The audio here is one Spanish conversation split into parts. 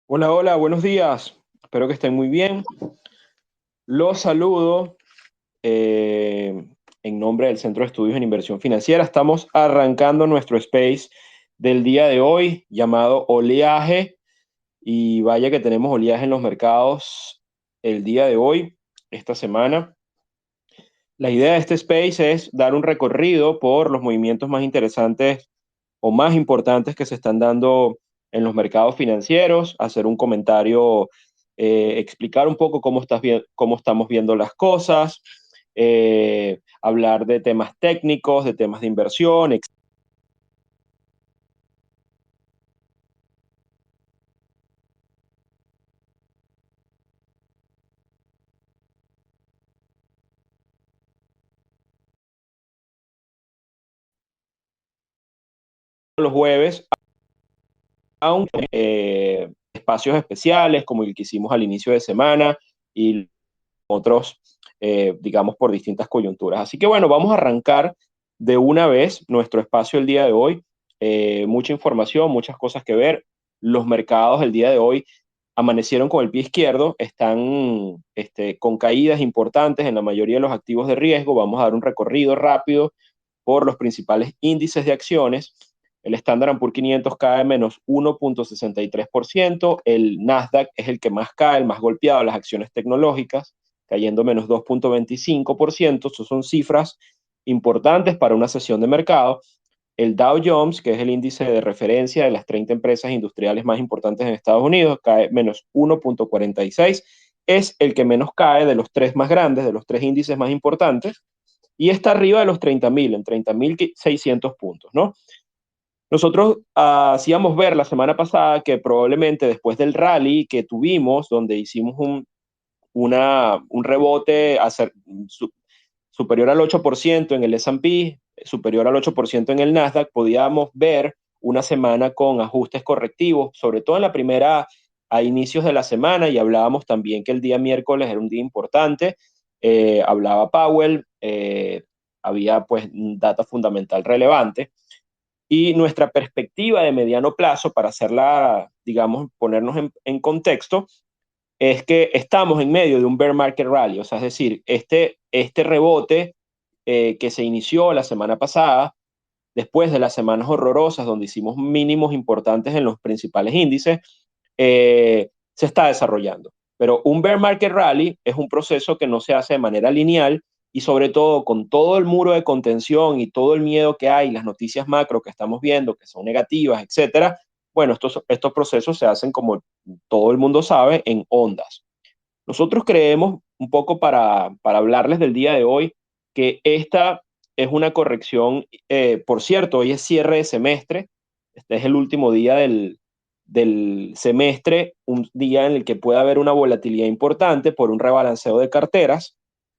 Hola, hola, buenos días. Espero que estén muy bien. Los saludo eh, en nombre del Centro de Estudios en Inversión Financiera. Estamos arrancando nuestro space del día de hoy llamado Oleaje. Y vaya que tenemos oleaje en los mercados el día de hoy, esta semana. La idea de este space es dar un recorrido por los movimientos más interesantes o más importantes que se están dando en los mercados financieros, hacer un comentario, explicar un poco cómo estamos viendo las cosas, hablar de temas técnicos, de temas de inversión, los jueves, aunque espacios especiales como el que hicimos al inicio de semana y otros, digamos, por distintas coyunturas. Así que bueno, vamos a arrancar de una vez nuestro espacio el día de hoy. Mucha información, muchas cosas que ver. Los mercados el día de hoy amanecieron con el pie izquierdo, están con caídas importantes en la mayoría de los activos de riesgo. Vamos a dar un recorrido rápido por los principales índices de acciones. El Standard Poor's 500 cae menos 1,63%. El Nasdaq es el que más cae, el más golpeado, las acciones tecnológicas, cayendo menos 2,25%. Esas son cifras importantes para una sesión de mercado. El Dow Jones, que es el índice de referencia de las 30 empresas industriales más importantes en Estados Unidos, cae menos 1,46. Es el que menos cae de los tres más grandes, de los tres índices más importantes, y está arriba de los 30.000, en 30.600 puntos, ¿no? Nosotros hacíamos ver la semana pasada que probablemente después del rally que tuvimos, donde hicimos un rebote superior al 8% en el S&P, superior al 8% en el Nasdaq, podíamos ver una semana con ajustes correctivos, sobre todo en la primera, a inicios de la semana, y hablábamos también que el día miércoles era un día importante. Hablaba Powell, había pues data fundamental relevante, y nuestra perspectiva de mediano plazo, para hacerla, digamos, ponernos en contexto, es que estamos en medio de un bear market rally. O sea, es decir, este rebote que se inició la semana pasada, después de las semanas horrorosas donde hicimos mínimos importantes en los principales índices, se está desarrollando. Pero un bear market rally es un proceso que no se hace de manera lineal, y sobre todo con todo el muro de contención y todo el miedo que hay, las noticias macro que estamos viendo, que son negativas, etcétera. Bueno, estos procesos se hacen, como todo el mundo sabe, en ondas. Nosotros creemos, un poco para hablarles del día de hoy, que esta es una corrección. Por cierto, hoy es cierre de semestre. Este es el último día del semestre, un día en el que puede haber una volatilidad importante por un rebalanceo de carteras.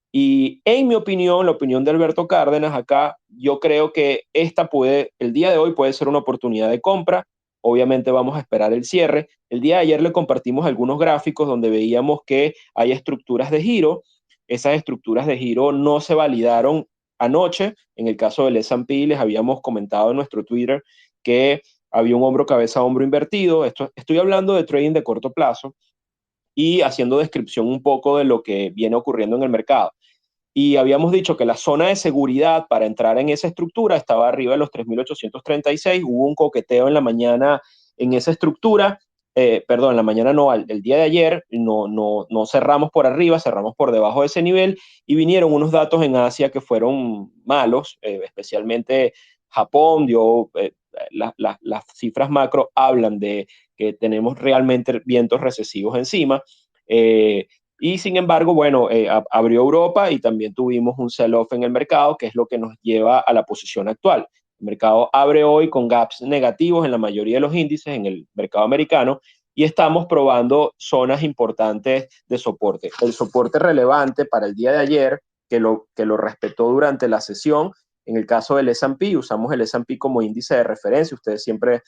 Y en mi opinión, la opinión de Alberto Cárdenas acá, yo creo que el día de hoy puede ser una oportunidad de compra. Obviamente vamos a esperar el cierre. El día de ayer le compartimos algunos gráficos donde veíamos que hay estructuras de giro. Esas estructuras de giro no se validaron anoche. En el caso del S&P, les habíamos comentado en nuestro Twitter que había un hombro cabeza hombro invertido. Estoy hablando de trading de corto plazo y haciendo descripción un poco de lo que viene ocurriendo en el mercado. Y habíamos dicho que la zona de seguridad para entrar en esa estructura estaba arriba de los 3.836. Hubo un coqueteo en la mañana en esa estructura. Perdón, en la mañana no, el día de ayer no cerramos por arriba, cerramos por debajo de ese nivel, y vinieron unos datos en Asia que fueron malos, especialmente Japón dio, las cifras macro hablan de que tenemos realmente vientos recesivos encima. Eh, y sin embargo, bueno, abrió Europa y también tuvimos un sell-off en el mercado, que es lo que nos lleva a la posición actual. El mercado abre hoy con gaps negativos en la mayoría de los índices en el mercado americano, y estamos probando zonas importantes de soporte. El soporte relevante para el día de ayer, que lo respetó durante la sesión, en el caso del S&P, usamos el S&P como índice de referencia. Ustedes siempre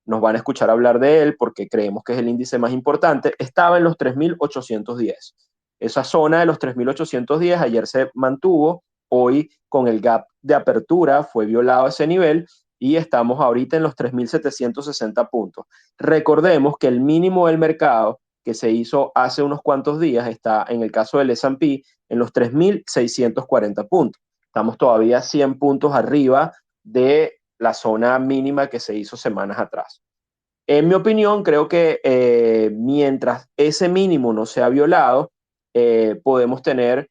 nos van a escuchar hablar de él porque creemos que es el índice más importante. Estaba en los 3.810. Esa zona de los 3.810 ayer se mantuvo. Hoy, con el gap de apertura, fue violado ese nivel, y estamos ahorita en los 3.760 puntos. Recordemos que el mínimo del mercado que se hizo hace unos cuantos días está, en el caso del S&P, en los 3.640 puntos. Estamos todavía 100 puntos arriba de la zona mínima que se hizo semanas atrás. En mi opinión, creo que mientras ese mínimo no sea violado, podemos tener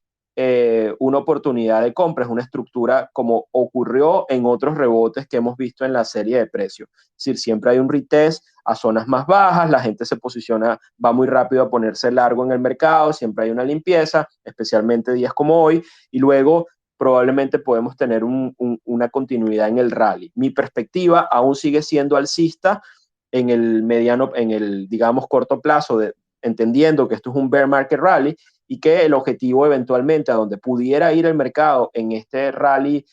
una oportunidad de compra, es una estructura como ocurrió en otros rebotes que hemos visto en la serie de precios. Es decir, siempre hay un retest a zonas más bajas, la gente se posiciona, va muy rápido a ponerse largo en el mercado, siempre hay una limpieza, especialmente días como hoy, y luego probablemente podemos tener una continuidad en el rally. Mi perspectiva aún sigue siendo alcista en el mediano, en el, digamos, corto plazo, entendiendo que esto es un bear market rally y que el objetivo eventualmente a donde pudiera ir el mercado en este rally,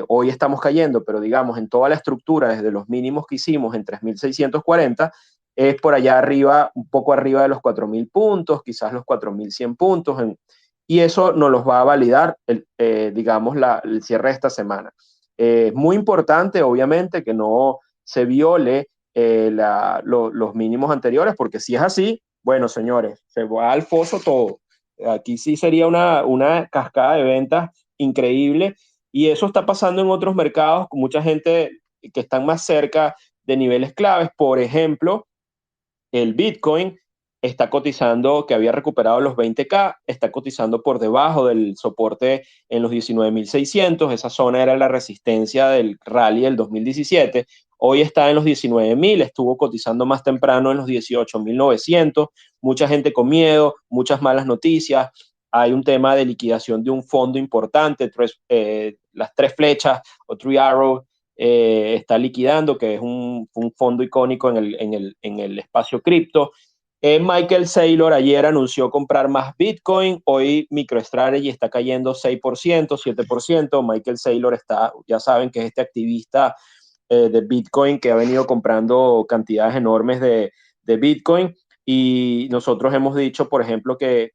hoy estamos cayendo, pero digamos en toda la estructura, desde los mínimos que hicimos en 3.640, es por allá arriba, un poco arriba de los 4.000 puntos, quizás los 4.100 puntos, y eso nos los va a validar, digamos, el cierre de esta semana. Es muy importante, obviamente, que no se viole los mínimos anteriores, porque si es así, bueno, señores, se va al foso todo. Aquí sí sería una cascada de ventas increíble, y eso está pasando en otros mercados con mucha gente que están más cerca de niveles claves. Por ejemplo, el Bitcoin está cotizando, que había recuperado los 20K, está cotizando por debajo del soporte en los 19.600. Esa zona era la resistencia del rally del 2017. Hoy está en los 19.000, estuvo cotizando más temprano en los 18.900. Mucha gente con miedo, muchas malas noticias. Hay un tema de liquidación de un fondo importante, las tres flechas o Three Arrows, está liquidando, que es un fondo icónico en el espacio cripto. Michael Saylor ayer anunció comprar más Bitcoin, hoy MicroStrategy está cayendo 6%, 7%. Michael Saylor está, ya saben que es este activista de Bitcoin que ha venido comprando cantidades enormes de Bitcoin, y nosotros hemos dicho, por ejemplo, que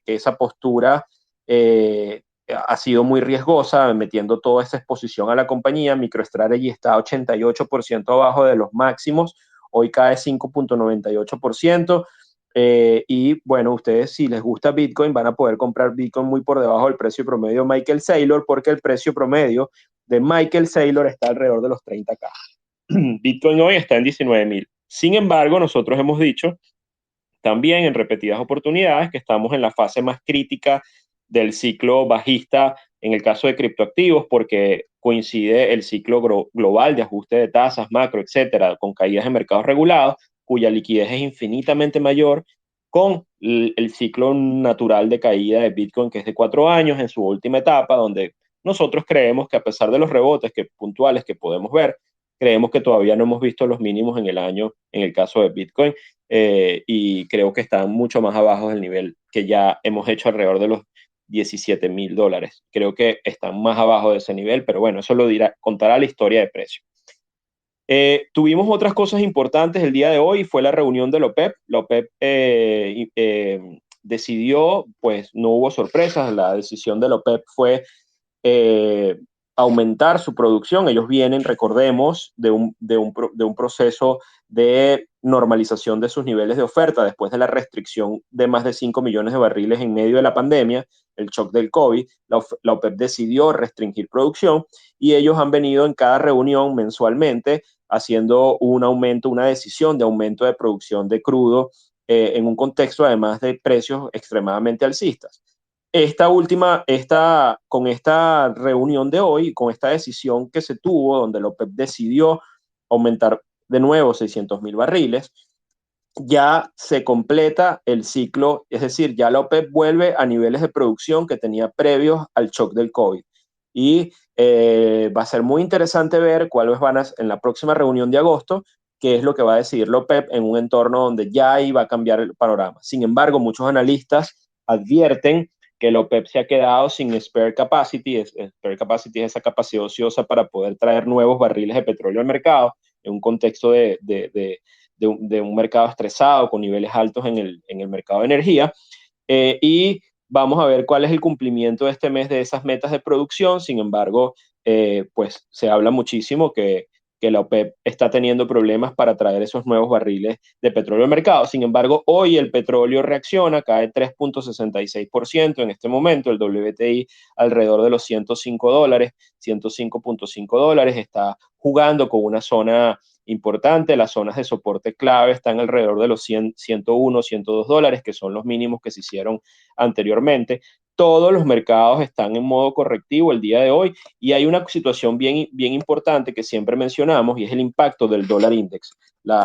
esa postura ha sido muy riesgosa, metiendo toda esa exposición a la compañía. MicroStrategy está 88% abajo de los máximos, hoy cae 5.98%. Y bueno, ustedes, si les gusta Bitcoin, van a poder comprar Bitcoin muy por debajo del precio promedio de Michael Saylor, porque el precio promedio de Michael Saylor está alrededor de los 30K. Bitcoin hoy está en 19.000. Sin embargo, nosotros hemos dicho también en repetidas oportunidades que estamos en la fase más crítica del ciclo bajista en el caso de criptoactivos, porque coincide el ciclo global de ajuste de tasas, macro, etcétera, con caídas en mercados regulados, cuya liquidez es infinitamente mayor, con el ciclo natural de caída de Bitcoin, que es de 4 años en su última etapa, donde nosotros creemos que, a pesar de los rebotes puntuales que podemos ver, creemos que todavía no hemos visto los mínimos en el año en el caso de Bitcoin, y creo que están mucho más abajo del nivel que ya hemos hecho, alrededor de los $17.000. Creo que están más abajo de ese nivel, pero bueno, eso lo contará la historia de precio. Tuvimos otras cosas importantes el día de hoy, fue la reunión de la OPEP. La OPEP decidió, pues no hubo sorpresas, la decisión de la OPEP fue eh, aumentar su producción. Ellos vienen, recordemos, de un proceso de normalización de sus niveles de oferta después de la restricción de más de 5 millones de barriles en medio de la pandemia, el shock del COVID. La OPEP decidió restringir producción, y ellos han venido en cada reunión mensualmente haciendo un aumento, una decisión de aumento de producción de crudo, en un contexto además de precios extremadamente alcistas. Con esta reunión de hoy, con esta decisión que se tuvo, donde la OPEP decidió aumentar de nuevo 600.000 barriles, ya se completa el ciclo, es decir, ya la OPEP vuelve a niveles de producción que tenía previos al shock del COVID. Y va a ser muy interesante ver cuáles van en la próxima reunión de agosto, qué es lo que va a decidir la OPEP en un entorno donde ya iba a cambiar el panorama. Sin embargo, muchos analistas advierten que la OPEP se ha quedado sin spare capacity. Spare capacity es esa capacidad ociosa para poder traer nuevos barriles de petróleo al mercado en un contexto de un mercado estresado con niveles altos en el mercado de energía. Y vamos a ver cuál es el cumplimiento de este mes de esas metas de producción. Sin embargo, pues se habla muchísimo que la OPEP está teniendo problemas para traer esos nuevos barriles de petróleo al mercado. Sin embargo, hoy el petróleo reacciona, cae 3,66% en este momento, el WTI alrededor de los $105, $105.5, está jugando con una zona importante. Las zonas de soporte clave están alrededor de los 100, 101, $102, que son los mínimos que se hicieron anteriormente. Todos los mercados están en modo correctivo el día de hoy y hay una situación bien, bien importante que siempre mencionamos y es el impacto del dólar index,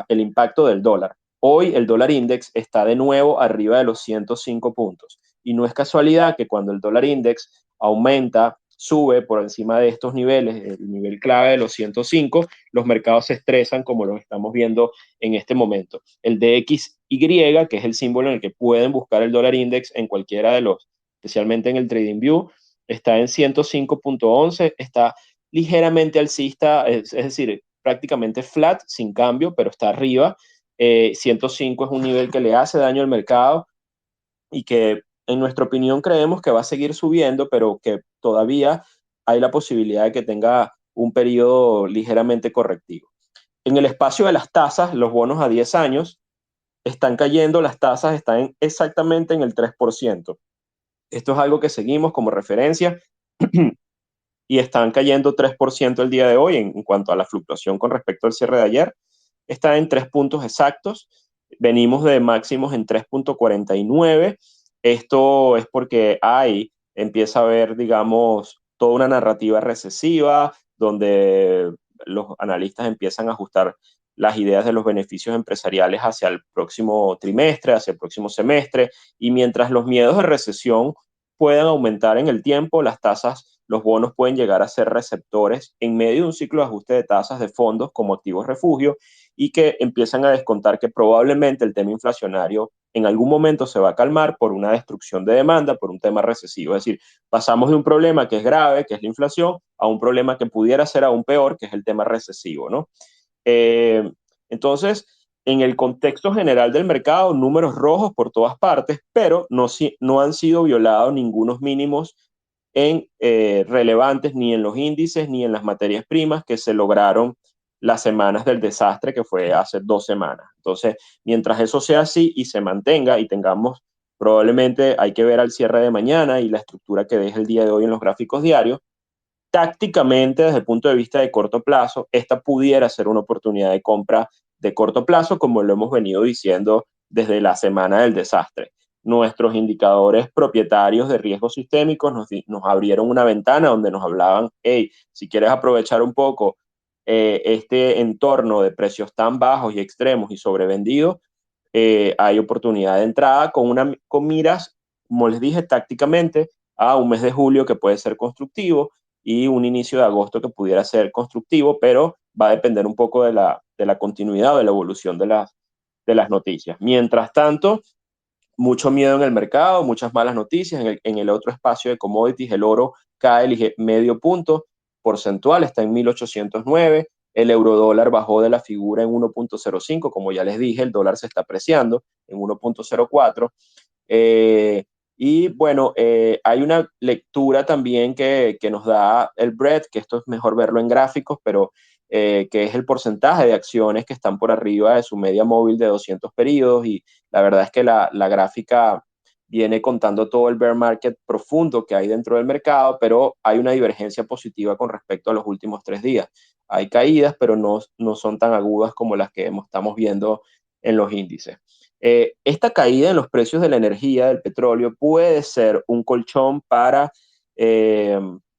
el impacto del dólar. Hoy el dólar index está de nuevo arriba de los 105 puntos y no es casualidad que cuando el dólar index aumenta, sube por encima de estos niveles, el nivel clave de los 105, los mercados se estresan como lo estamos viendo en este momento. El DXY, que es el símbolo en el que pueden buscar el dólar index en cualquiera de los, especialmente en el TradingView, está en 105.11, está ligeramente alcista, es decir, prácticamente flat, sin cambio, pero está arriba. 105 es un nivel que le hace daño al mercado y que en nuestra opinión creemos que va a seguir subiendo, pero que todavía hay la posibilidad de que tenga un periodo ligeramente correctivo. En el espacio de las tasas, los bonos a 10 años están cayendo, las tasas están exactamente en el 3%. Esto es algo que seguimos como referencia y están cayendo 3% el día de hoy en cuanto a la fluctuación con respecto al cierre de ayer. Está en 3 puntos exactos. Venimos de máximos en 3,49. Esto es porque empieza a haber, digamos, toda una narrativa recesiva donde los analistas empiezan a ajustar las ideas de los beneficios empresariales hacia el próximo trimestre, hacia el próximo semestre, y mientras los miedos de recesión puedan aumentar en el tiempo, las tasas, los bonos pueden llegar a ser receptores en medio de un ciclo de ajuste de tasas de fondos como activos refugio y que empiezan a descontar que probablemente el tema inflacionario en algún momento se va a calmar por una destrucción de demanda, por un tema recesivo. Es decir, pasamos de un problema que es grave, que es la inflación, a un problema que pudiera ser aún peor, que es el tema recesivo, ¿no? Eh, entonces, en el contexto general del mercado, números rojos por todas partes, pero no han sido violados ningunos mínimos relevantes ni en los índices ni en las materias primas que se lograron las semanas del desastre que fue hace 2 semanas. Entonces, mientras eso sea así y se mantenga y tengamos, probablemente hay que ver al cierre de mañana y la estructura que deje el día de hoy en los gráficos diarios, tácticamente, desde el punto de vista de corto plazo, esta pudiera ser una oportunidad de compra de corto plazo, como lo hemos venido diciendo desde la semana del desastre. Nuestros indicadores propietarios de riesgos sistémicos nos abrieron una ventana donde nos hablaban, hey, si quieres aprovechar un poco este entorno de precios tan bajos y extremos y sobrevendidos, hay oportunidad de entrada con miras, como les dije, tácticamente a un mes de julio que puede ser constructivo y un inicio de agosto que pudiera ser constructivo, pero va a depender un poco de la continuidad o de la evolución de las noticias. Mientras tanto, mucho miedo en el mercado, muchas malas noticias. En el otro espacio de commodities, el oro cae medio punto porcentual, está en 1.809. El eurodólar bajó de la figura en 1,05. Como ya les dije, el dólar se está apreciando en 1,04. Y bueno, hay una lectura también que nos da el BRED, que esto es mejor verlo en gráficos, pero que es el porcentaje de acciones que están por arriba de su media móvil de 200 periodos. Y la verdad es que la gráfica viene contando todo el bear market profundo que hay dentro del mercado, pero hay una divergencia positiva con respecto a los últimos 3 días. Hay caídas, pero no son tan agudas como las que estamos viendo en los índices. Esta caída en los precios de la energía, del petróleo, puede ser un colchón para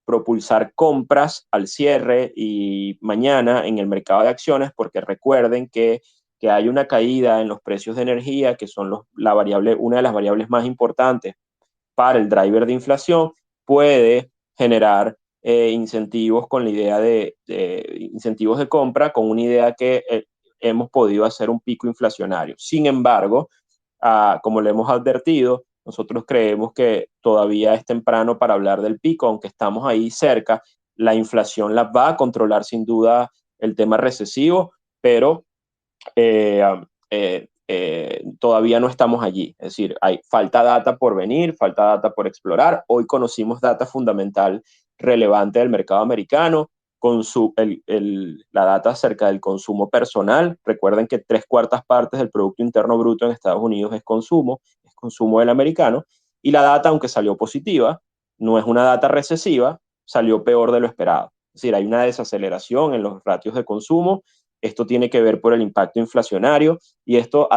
propulsar compras al cierre y mañana en el mercado de acciones, porque recuerden que hay una caída en los precios de energía, que son una de las variables más importantes para el driver de inflación, puede generar incentivos con la idea de incentivos de compra, con una idea que hemos podido hacer un pico inflacionario. Sin embargo, como le hemos advertido, nosotros creemos que todavía es temprano para hablar del pico, aunque estamos ahí cerca. La inflación la va a controlar sin duda el tema recesivo, pero eh, todavía no estamos allí. Es decir, falta data por venir, falta data por explorar. Hoy conocimos data fundamental relevante del mercado americano, con la data acerca del consumo personal. Recuerden que 3/4 del Producto Interno Bruto en Estados Unidos es consumo del americano, y la data, aunque salió positiva, no es una data recesiva, salió peor de lo esperado. Es decir, hay una desaceleración en los ratios de consumo. Esto tiene que ver por el impacto inflacionario, y esto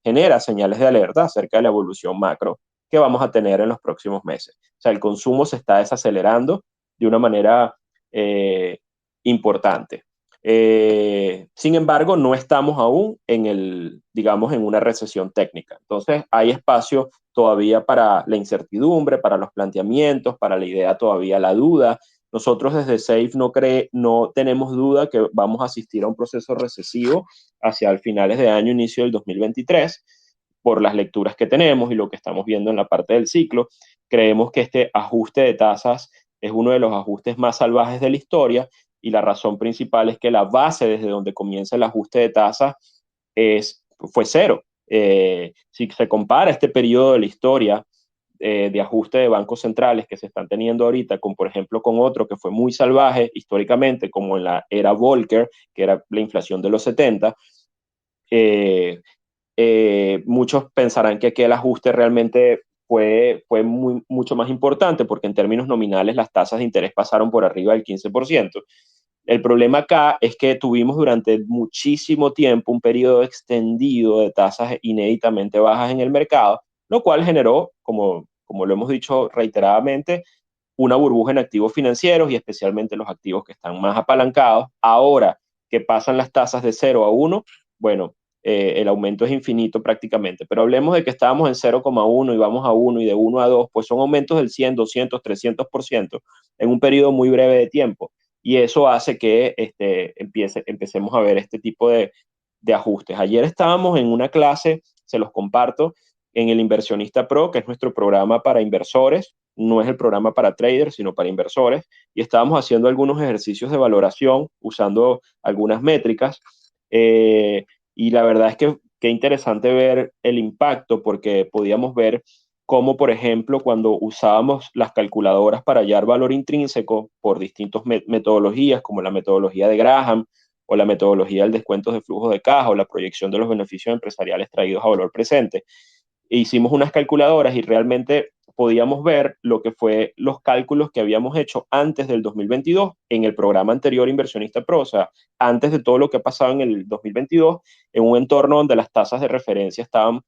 genera señales de alerta acerca de la evolución macro que vamos a tener en los próximos meses. O sea, el consumo se está desacelerando de una manera importante. Sin embargo, no estamos aún digamos, en una recesión técnica. Entonces, hay espacio todavía para la incertidumbre, para los planteamientos, para la idea todavía, la duda. Nosotros desde SAFE no tenemos duda que vamos a asistir a un proceso recesivo hacia el finales de año, inicio del 2023, por las lecturas que tenemos y lo que estamos viendo en la parte del ciclo. Creemos que este ajuste de tasas es uno de los ajustes más salvajes de la historia, y la razón principal es que la base desde donde comienza el ajuste de tasas fue cero. Si se compara este periodo de la historia de ajuste de bancos centrales que se están teniendo ahorita con, por ejemplo, con otro que fue muy salvaje históricamente, como en la era Volcker, que era la inflación de los 70, muchos pensarán que aquel ajuste realmente fue mucho más importante, porque en términos nominales las tasas de interés pasaron por arriba del 15%. El problema acá es que tuvimos durante muchísimo tiempo un periodo extendido de tasas inéditamente bajas en el mercado, lo cual generó, como lo hemos dicho reiteradamente, una burbuja en activos financieros, y especialmente los activos que están más apalancados. Ahora que pasan las tasas de 0 a 1, bueno, el aumento es infinito prácticamente, pero hablemos de que estábamos en 0,1 y vamos a 1, y de 1 a 2, pues son aumentos del 100, 200, 300% en un periodo muy breve de tiempo, y eso hace que empecemos a ver este tipo de ajustes. Ayer estábamos en una clase, se los comparto, en el Inversionista Pro, que es nuestro programa para inversores. No es el programa para traders, sino para inversores, y estábamos haciendo algunos ejercicios de valoración usando algunas métricas, y la verdad es que qué interesante ver el impacto, porque podíamos ver cómo, por ejemplo, cuando usábamos las calculadoras para hallar valor intrínseco por distintas metodologías, como la metodología de Graham, o la metodología del descuento de flujo de caja, o la proyección de los beneficios empresariales traídos a valor presente, hicimos unas calculadoras y realmente podíamos ver lo que fue los cálculos que habíamos hecho antes del 2022 en el programa anterior Inversionista Pro, o sea, antes de todo lo que ha pasado en el 2022, en un entorno donde las tasas de referencia estaban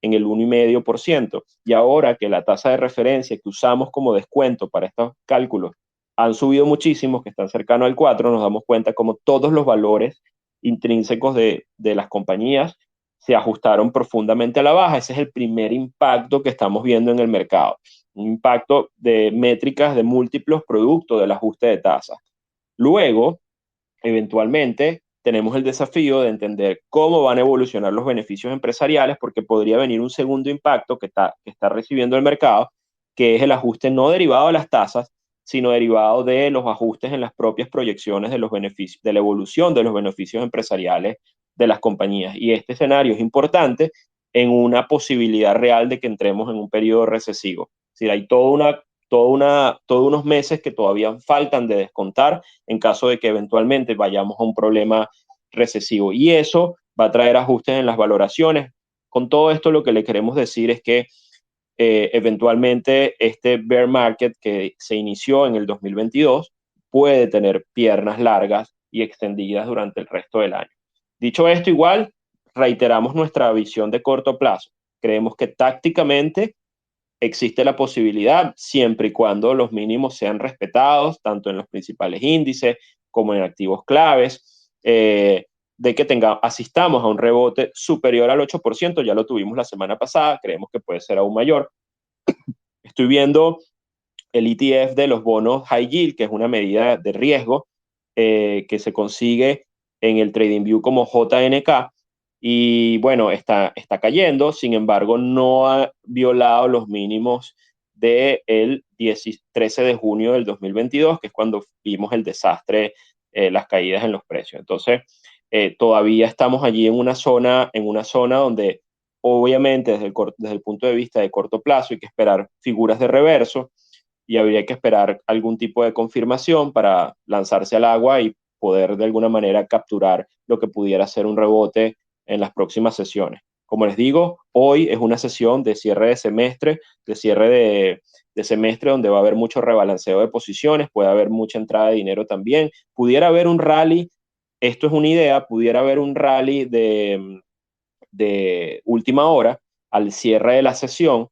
en el 1,5%, y ahora que la tasa de referencia que usamos como descuento para estos cálculos han subido muchísimo, que están cercanos al 4, nos damos cuenta como todos los valores intrínsecos de las compañías se ajustaron profundamente a la baja. Ese es el primer impacto que estamos viendo en el mercado, un impacto de métricas de múltiplos productos del ajuste de tasas. Luego, eventualmente, tenemos el desafío de entender cómo van a evolucionar los beneficios empresariales, porque podría venir un segundo impacto que está recibiendo el mercado, que es el ajuste no derivado de las tasas, sino derivado de los ajustes en las propias proyecciones de los beneficios, de la evolución de los beneficios empresariales de las compañías. Y este escenario es importante en una posibilidad real de que entremos en un periodo recesivo. Es decir, hay todos unos meses que todavía faltan de descontar en caso de que eventualmente vayamos a un problema recesivo. Y eso va a traer ajustes en las valoraciones. Con todo esto, lo que le queremos decir es que eventualmente este bear market que se inició en el 2022 puede tener piernas largas y extendidas durante el resto del año. Dicho esto, igual reiteramos nuestra visión de corto plazo. Creemos que tácticamente existe la posibilidad, siempre y cuando los mínimos sean respetados, tanto en los principales índices como en activos claves, de que asistamos a un rebote superior al 8%. Ya lo tuvimos la semana pasada, creemos que puede ser aún mayor. Estoy viendo el ETF de los bonos high yield, que es una medida de riesgo que se consigue en el TradingView como JNK, y bueno, está cayendo. Sin embargo, no ha violado los mínimos del 13 de junio del 2022, que es cuando vimos el desastre, las caídas en los precios. Entonces, todavía estamos allí en una zona donde obviamente desde el punto de vista de corto plazo hay que esperar figuras de reverso, y habría que esperar algún tipo de confirmación para lanzarse al agua y poder de alguna manera capturar lo que pudiera ser un rebote en las próximas sesiones. Como les digo, hoy es una sesión de cierre de semestre, de semestre donde va a haber mucho rebalanceo de posiciones, puede haber mucha entrada de dinero también, pudiera haber un rally, esto es una idea, pudiera haber un rally de última hora al cierre de la sesión,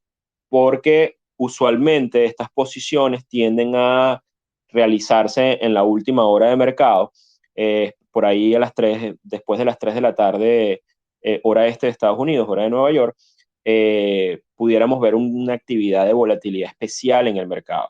porque usualmente estas posiciones tienden a realizarse en la última hora de mercado, por ahí a las 3, después de las 3 de la tarde, hora este de Estados Unidos, hora de Nueva York, pudiéramos ver una actividad de volatilidad especial en el mercado.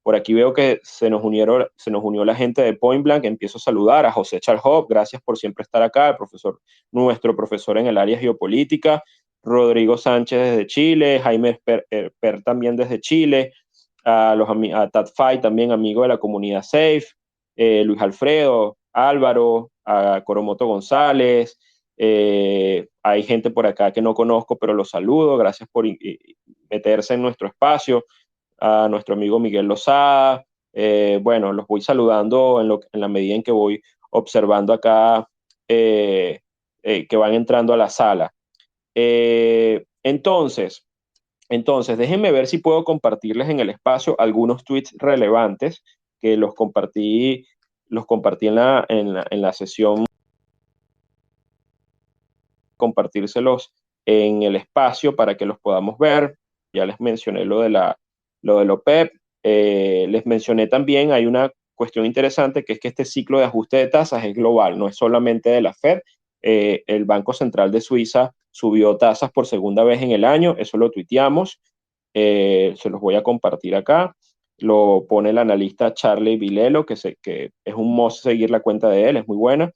Por aquí veo que se nos unió la gente de Point Blank. Empiezo a saludar a José Charhop. Gracias por siempre estar acá, el profesor, nuestro profesor en el área geopolítica. Rodrigo Sánchez desde Chile, Jaime Per también desde Chile, a Tad Fay también amigo de la comunidad Safe, Luis Alfredo, Álvaro, a Coromoto González. Hay gente por acá que no conozco, pero los saludo. Gracias por meterse en nuestro espacio. A nuestro amigo Miguel Lozada. Bueno, los voy saludando en la medida en que voy observando acá que van entrando a la sala. Entonces, déjenme ver si puedo compartirles en el espacio algunos tweets relevantes que los compartí en la sesión, compartírselos en el espacio para que los podamos ver. Ya les mencioné lo de la OPEP. Les mencioné también, hay una cuestión interesante, que es que este ciclo de ajuste de tasas es global, no es solamente de la Fed. El Banco Central de Suiza subió tasas por segunda vez en el año, eso lo tuiteamos, se los voy a compartir acá. Lo pone el analista Charlie Vilelo, que es un must seguir la cuenta de él, es muy buena.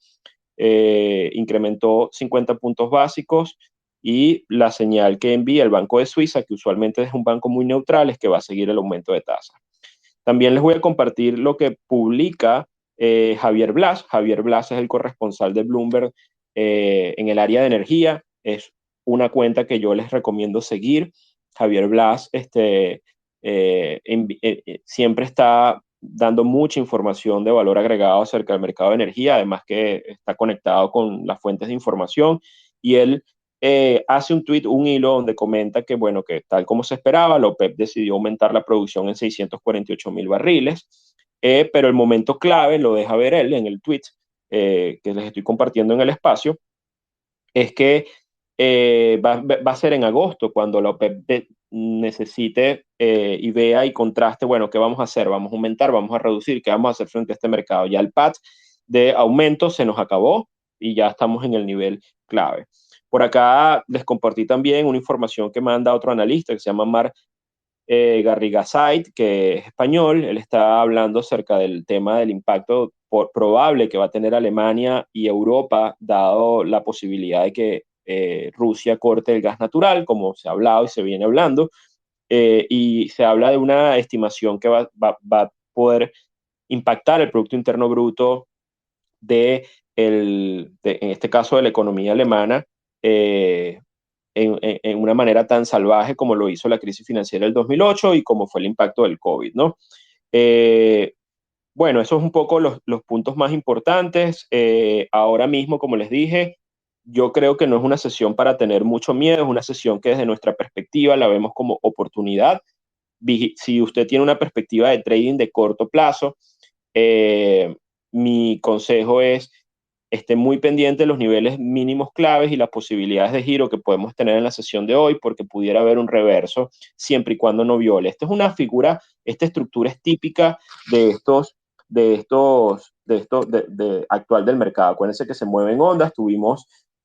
Incrementó 50 puntos básicos, y la señal que envía el Banco de Suiza, que usualmente es un banco muy neutral, es que va a seguir el aumento de tasas. También les voy a compartir lo que publica Javier Blas. Javier Blas es el corresponsal de Bloomberg en el área de energía. Es una cuenta que yo les recomiendo seguir. Javier Blas siempre está dando mucha información de valor agregado acerca del mercado de energía, además que está conectado con las fuentes de información, y él hace un tweet, un hilo donde comenta que, bueno, que tal como se esperaba, la OPEP decidió aumentar la producción en 648,000 barriles, pero el momento clave, lo deja ver él en el tweet que les estoy compartiendo en el espacio, es que va a ser en agosto cuando la OPEP necesite y vea y contraste, bueno, ¿qué vamos a hacer? ¿Vamos a aumentar? ¿Vamos a reducir? ¿Qué vamos a hacer frente a este mercado? Ya el pad de aumento se nos acabó y ya estamos en el nivel clave. Por acá les compartí también una información que manda otro analista que se llama Mark Garrigasait, que es español. Él está hablando acerca del tema del impacto probable que va a tener Alemania y Europa, dado la posibilidad de que Rusia corte el gas natural, como se ha hablado y se viene hablando, y se habla de una estimación que va a poder impactar el Producto Interno Bruto en este caso de la economía alemana, en una manera tan salvaje como lo hizo la crisis financiera del 2008 y como fue el impacto del COVID, ¿no? Bueno, esos son un poco los puntos más importantes. Ahora mismo, como les dije, yo creo que no es una sesión para tener mucho miedo, es una sesión que desde nuestra perspectiva la vemos como oportunidad. Si usted tiene una perspectiva de trading de corto plazo, mi consejo es esté muy pendiente de los niveles mínimos claves y las posibilidades de giro que podemos tener en la sesión de hoy, porque pudiera haber un reverso siempre y cuando no viole. Esta es una figura, esta estructura es típica de actual del mercado. Acuérdense que se mueven ondas,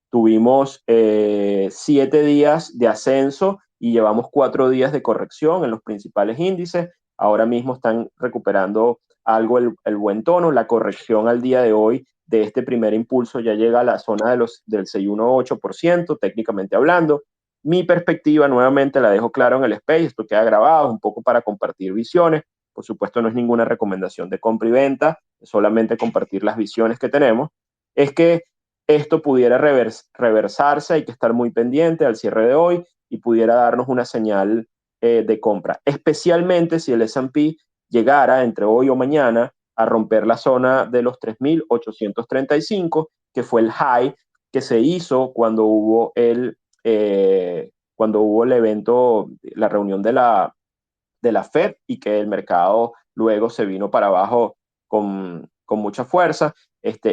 tuvimos 7 días de ascenso y llevamos 4 días de corrección en los principales índices. Ahora mismo están recuperando algo el buen tono. La corrección al día de hoy de este primer impulso ya llega a la zona del 6,18%, técnicamente hablando. Mi perspectiva, nuevamente la dejo claro en el space, esto queda grabado un poco para compartir visiones. Por supuesto, no es ninguna recomendación de compra y venta, es solamente compartir las visiones que tenemos. Es que esto pudiera reversarse, hay que estar muy pendiente al cierre de hoy y pudiera darnos una señal de compra, especialmente si el S&P llegara entre hoy o mañana a romper la zona de los 3.835, que fue el high que se hizo cuando hubo el evento, la reunión de la Fed, y que el mercado luego se vino para abajo con mucha fuerza,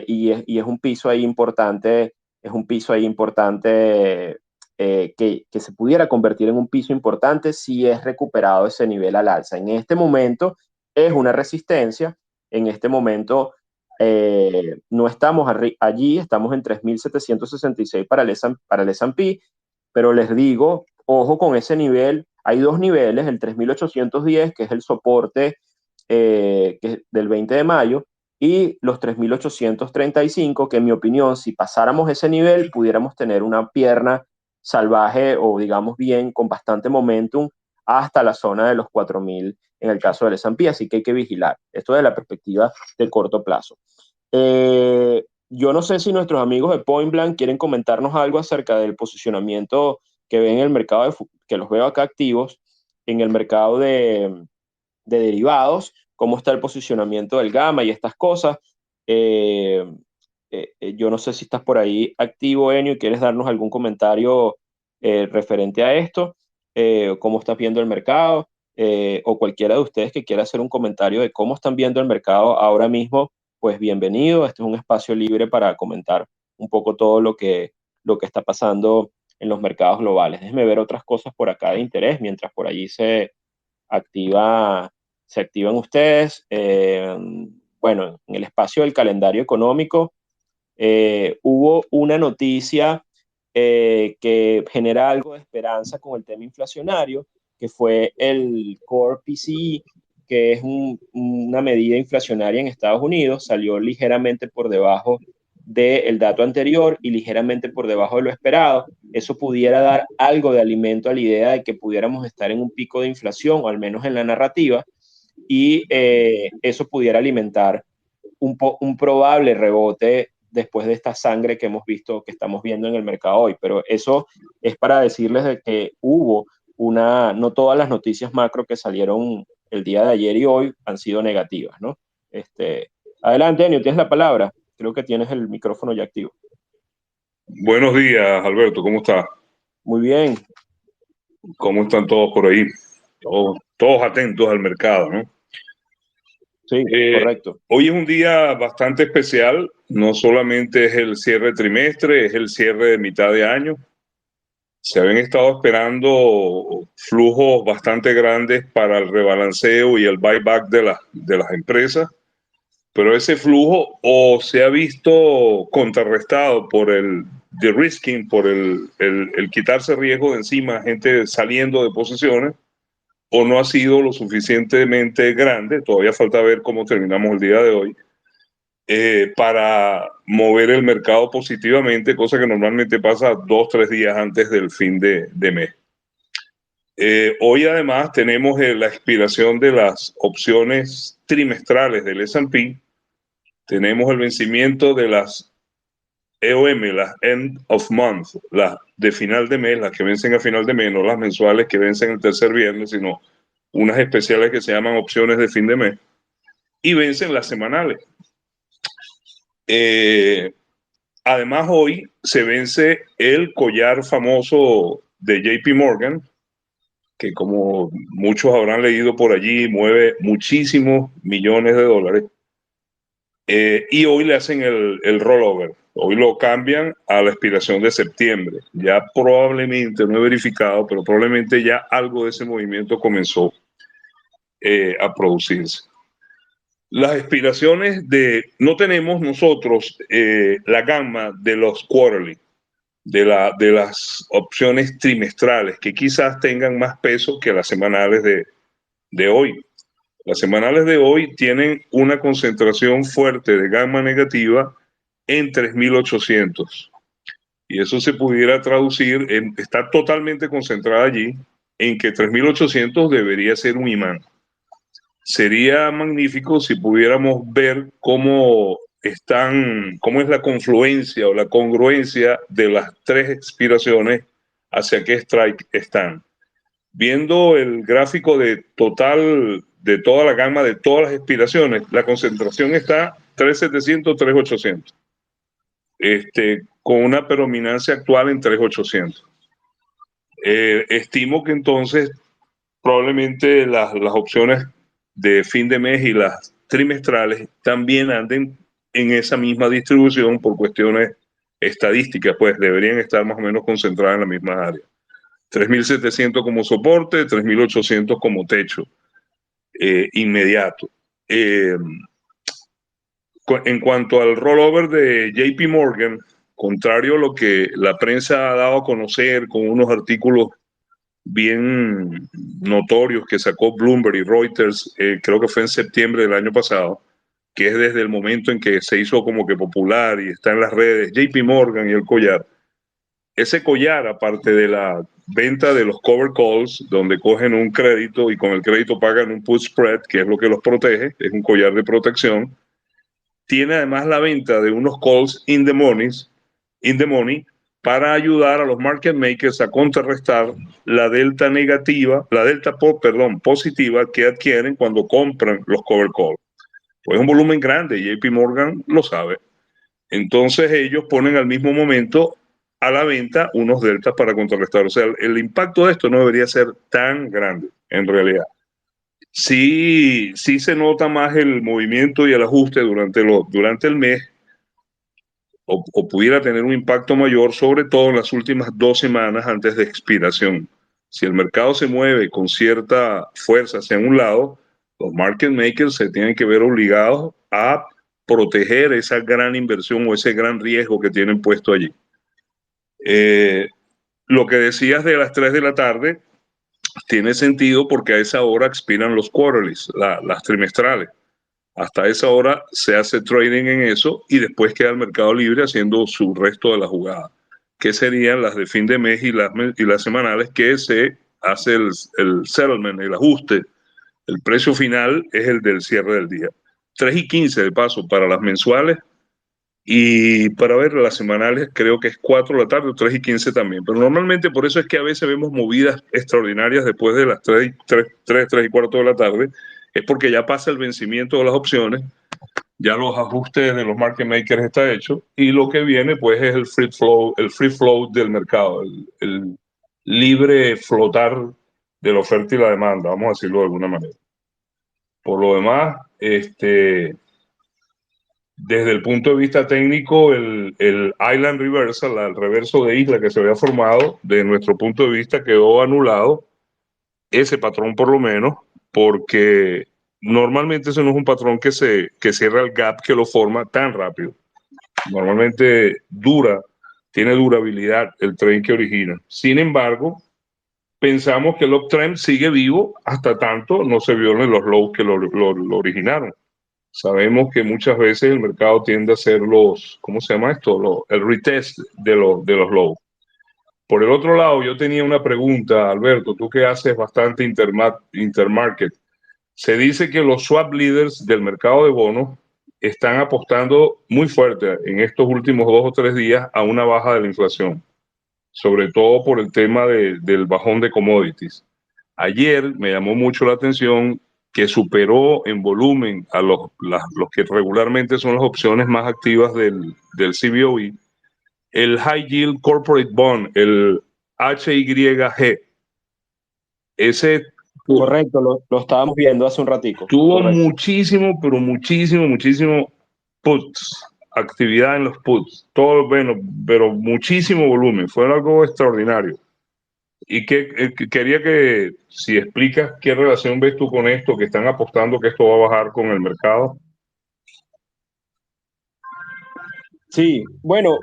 y es un piso ahí importante, que se pudiera convertir en un piso importante si es recuperado ese nivel al alza. En este momento es una resistencia, en este momento no estamos allí, estamos en 3.766 para el S&P, pero les digo, ojo con ese nivel. Hay dos niveles, el 3.810, que es el soporte que es del 20 de mayo, y los 3.835, que en mi opinión, si pasáramos ese nivel, pudiéramos tener una pierna salvaje o digamos bien, con bastante momentum, hasta la zona de los 4.000 en el caso del S&P, así que hay que vigilar. Esto de la perspectiva de corto plazo. Yo no sé si nuestros amigos de Point Blank quieren comentarnos algo acerca del posicionamiento que ven en el mercado, que los veo acá activos, en el mercado de derivados, cómo está el posicionamiento del gamma y estas cosas. Eh, yo no sé si estás por ahí activo, Enio, y quieres darnos algún comentario referente a esto, cómo estás viendo el mercado, o cualquiera de ustedes que quiera hacer un comentario de cómo están viendo el mercado ahora mismo, pues bienvenido. Este es un espacio libre para comentar un poco todo lo que está pasando en los mercados globales. Déjeme ver otras cosas por acá de interés mientras por allí activa, se activan ustedes. Bueno, en el espacio del calendario económico hubo una noticia que genera algo de esperanza con el tema inflacionario, que fue el Core PCE, que es una medida inflacionaria en Estados Unidos. Salió ligeramente por debajo del dato anterior y ligeramente por debajo de lo esperado. Eso pudiera dar algo de alimento a la idea de que pudiéramos estar en un pico de inflación, o al menos en la narrativa, y eso pudiera alimentar un probable rebote después de esta sangre que hemos visto, que estamos viendo en el mercado hoy. Pero eso es para decirles de que no todas las noticias macro que salieron el día de ayer y hoy han sido negativas, ¿no? Adelante, Enio, tienes la palabra. Creo que tienes el micrófono ya activo. Buenos días, Alberto, ¿cómo estás? Muy bien. ¿Cómo están todos por ahí? Todos atentos al mercado, ¿no? Sí, correcto. Hoy es un día bastante especial, no solamente es el cierre de trimestre, es el cierre de mitad de año. Se habían estado esperando flujos bastante grandes para el rebalanceo y el buyback de las empresas, pero ese flujo o se ha visto contrarrestado por el de-risking, por el quitarse riesgo de encima, gente saliendo de posiciones, o no ha sido lo suficientemente grande, todavía falta ver cómo terminamos el día de hoy, para mover el mercado positivamente, cosa que normalmente pasa 2-3 días antes del fin de mes. Hoy además tenemos la expiración de las opciones trimestrales del S&P, tenemos el vencimiento de las EOM, las End of Month, las de final de mes, las que vencen a final de mes, no las mensuales que vencen el tercer viernes, sino unas especiales que se llaman opciones de fin de mes, y vencen las semanales. Además, hoy se vence el collar famoso de JP Morgan, que como muchos habrán leído por allí, mueve muchísimos millones de dólares. Y hoy le hacen el rollover. Hoy lo cambian a la expiración de septiembre. Ya probablemente, no he verificado, pero probablemente ya algo de ese movimiento comenzó a producirse. Las expiraciones no tenemos nosotros la gama de los quarterly, de las opciones trimestrales, que quizás tengan más peso que las semanales de hoy. Las semanales de hoy tienen una concentración fuerte de gamma negativa en 3.800. Y eso se pudiera traducir, está totalmente concentrada allí, en que 3.800 debería ser un imán. Sería magnífico si pudiéramos ver cómo es la confluencia o la congruencia de las tres expiraciones, hacia qué strike están. viendo el gráfico de total de toda la gama de todas las expiraciones, la concentración está 3.700, 3.800, con una predominancia actual en 3.800. Estimo que entonces probablemente las opciones de fin de mes y las trimestrales también anden en esa misma distribución por cuestiones estadísticas, pues deberían estar más o menos concentradas en la misma área. 3.700 como soporte, 3.800 como techo inmediato. En cuanto al rollover de JP Morgan, contrario a lo que la prensa ha dado a conocer con unos artículos bien notorios que sacó Bloomberg y Reuters, creo que fue en septiembre del año pasado, que es desde el momento en que se hizo como que popular y está en las redes JP Morgan y el collar. Ese collar, aparte de la venta de los cover calls, donde cogen un crédito y con el crédito pagan un put spread, que es lo que los protege, es un collar de protección, tiene además la venta de unos calls in the money para ayudar a los market makers a contrarrestar la delta negativa, positiva que adquieren cuando compran los cover calls. Pues es un volumen grande, JP Morgan lo sabe. Entonces ellos ponen al mismo momento a la venta unos deltas para contrarrestar. O sea, el impacto de esto no debería ser tan grande, en realidad. Sí se nota más el movimiento y el ajuste durante el mes, o pudiera tener un impacto mayor, sobre todo en las últimas 2 semanas antes de expiración. Si el mercado se mueve con cierta fuerza hacia un lado, los market makers se tienen que ver obligados a proteger esa gran inversión o ese gran riesgo que tienen puesto allí. Lo que decías de las 3 de la tarde tiene sentido porque a esa hora expiran los quarterlies, las trimestrales. Hasta esa hora se hace trading en eso y después queda el mercado libre haciendo su resto de la jugada, que serían las de fin de mes y las semanales, que se hace el settlement, el ajuste. El precio final es el del cierre del día. 3.15 de paso para las mensuales, y para ver las semanales creo que es 4 de la tarde o 3.15 también. Pero normalmente por eso es que a veces vemos movidas extraordinarias después de las 3 y cuarto de la tarde. Es porque ya pasa el vencimiento de las opciones, ya los ajustes de los market makers está hecho, y lo que viene pues es el free flow del mercado, el libre flotar de la oferta y la demanda, vamos a decirlo de alguna manera. Por lo demás, desde el punto de vista técnico, el Island Reversal, el reverso de isla que se había formado, de nuestro punto de vista quedó anulado, ese patrón por lo menos, porque normalmente ese no es un patrón que cierra el gap que lo forma tan rápido. Normalmente tiene durabilidad el trend que origina. Sin embargo, pensamos que el uptrend sigue vivo hasta tanto no se violen los lows que lo originaron. Sabemos que muchas veces el mercado tiende a hacer ¿cómo se llama esto? El retest de los lows. Por el otro lado, yo tenía una pregunta, Alberto, tú que haces bastante intermarket. Se dice que los swap leaders del mercado de bonos están apostando muy fuerte en estos últimos 2 o 3 días a una baja de la inflación, sobre todo por el tema del bajón de commodities. Ayer me llamó mucho la atención que superó en volumen a los que regularmente son las opciones más activas del CBOE, el High Yield Corporate Bond, el HYG. Ese Correcto, lo estábamos viendo hace un ratico. tuvo Correcto. muchísimo, pero muchísimo puts, actividad en los puts, todo, bueno, pero muchísimo volumen, fue algo extraordinario. Y quería que si explicas qué relación ves tú con esto, que están apostando que esto va a bajar con el mercado. Sí, bueno,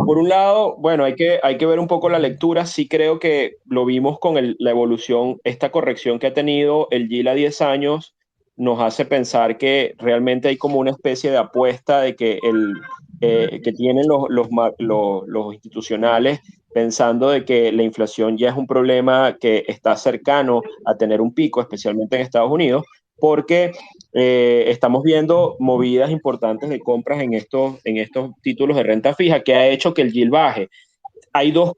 por un lado, bueno, hay que ver un poco la lectura. Sí creo que lo vimos con la evolución, esta corrección que ha tenido el yield a 10 años nos hace pensar que realmente hay como una especie de apuesta de que tienen los institucionales pensando de que la inflación ya es un problema que está cercano a tener un pico, especialmente en Estados Unidos, porque estamos viendo movidas importantes de compras en estos títulos de renta fija que ha hecho que el yield baje. Hay dos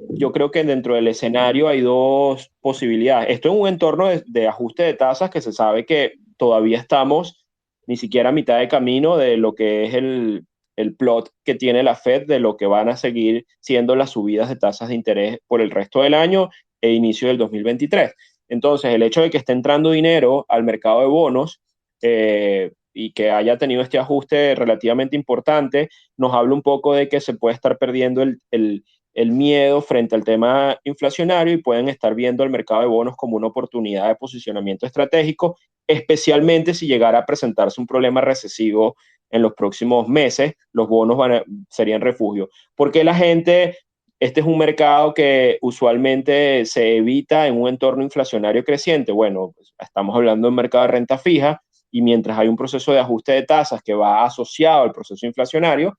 yo creo que dentro del escenario hay dos posibilidades. Esto en un entorno de ajuste de tasas que se sabe que todavía estamos ni siquiera a mitad de camino de lo que es el plot que tiene la Fed de lo que van a seguir siendo las subidas de tasas de interés por el resto del año e inicio del 2023. Entonces, el hecho de que esté entrando dinero al mercado de bonos y que haya tenido este ajuste relativamente importante, nos habla un poco de que se puede estar perdiendo el miedo frente al tema inflacionario y pueden estar viendo el mercado de bonos como una oportunidad de posicionamiento estratégico, especialmente si llegara a presentarse un problema recesivo en los próximos meses, los bonos serían refugio. Porque la gente, este es un mercado que usualmente se evita en un entorno inflacionario creciente. Bueno, pues, estamos hablando de un mercado de renta fija y mientras hay un proceso de ajuste de tasas que va asociado al proceso inflacionario,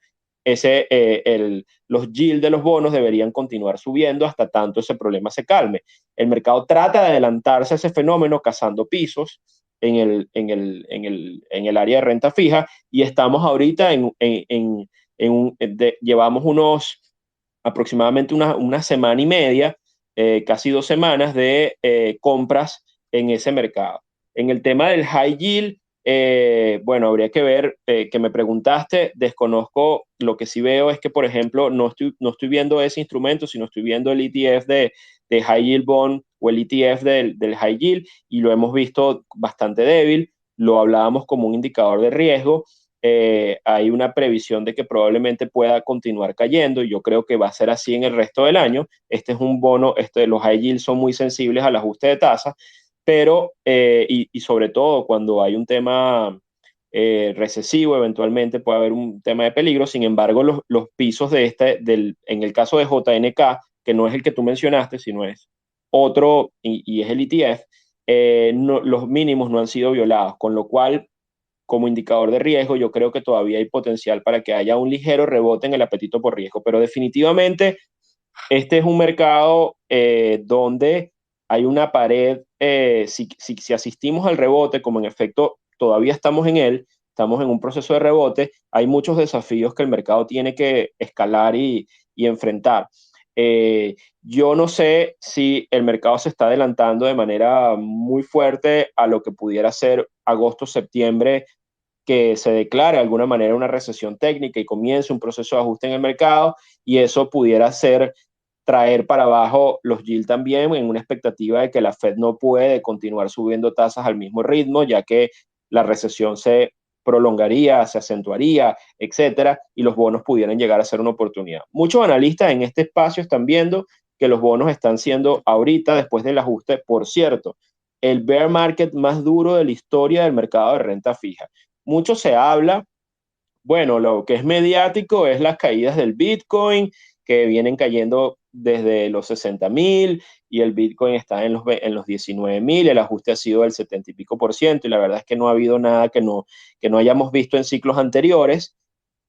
los yields de los bonos deberían continuar subiendo hasta tanto ese problema se calme. El mercado trata de adelantarse a ese fenómeno cazando pisos en el área de renta fija y estamos ahorita llevamos aproximadamente una semana y media, casi 2 semanas de compras en ese mercado. En el tema del high yield, bueno, habría que ver, que me preguntaste, desconozco, lo que sí veo es que, por ejemplo, no estoy viendo ese instrumento, sino estoy viendo el ETF de High Yield Bond o el ETF del High Yield y lo hemos visto bastante débil, lo hablábamos como un indicador de riesgo, hay una previsión de que probablemente pueda continuar cayendo y yo creo que va a ser así en el resto del año. Este es un bono, los High Yield son muy sensibles al ajuste de tasa, pero, y sobre todo cuando hay un tema recesivo, eventualmente puede haber un tema de peligro. Sin embargo, los pisos en el caso de JNK, que no es el que tú mencionaste, sino es otro y es el ETF, los mínimos no han sido violados, con lo cual, como indicador de riesgo, yo creo que todavía hay potencial para que haya un ligero rebote en el apetito por riesgo, pero definitivamente este es un mercado donde hay una pared, si asistimos al rebote, como en efecto todavía estamos en él, estamos en un proceso de rebote, hay muchos desafíos que el mercado tiene que escalar y enfrentar. Yo no sé si el mercado se está adelantando de manera muy fuerte a lo que pudiera ser agosto-septiembre, que se declare de alguna manera una recesión técnica y comience un proceso de ajuste en el mercado y eso pudiera ser traer para abajo los yields también en una expectativa de que la Fed no puede continuar subiendo tasas al mismo ritmo, ya que la recesión se prolongaría, se acentuaría, etcétera, y los bonos pudieran llegar a ser una oportunidad. Muchos analistas en este espacio están viendo que los bonos están siendo ahorita, después del ajuste, por cierto, el bear market más duro de la historia del mercado de renta fija. Mucho se habla, bueno, lo que es mediático es las caídas del Bitcoin, que vienen cayendo desde los 60.000 y el Bitcoin está en los 19.000, el ajuste ha sido del 70 y pico por ciento y la verdad es que no ha habido nada que no hayamos visto en ciclos anteriores,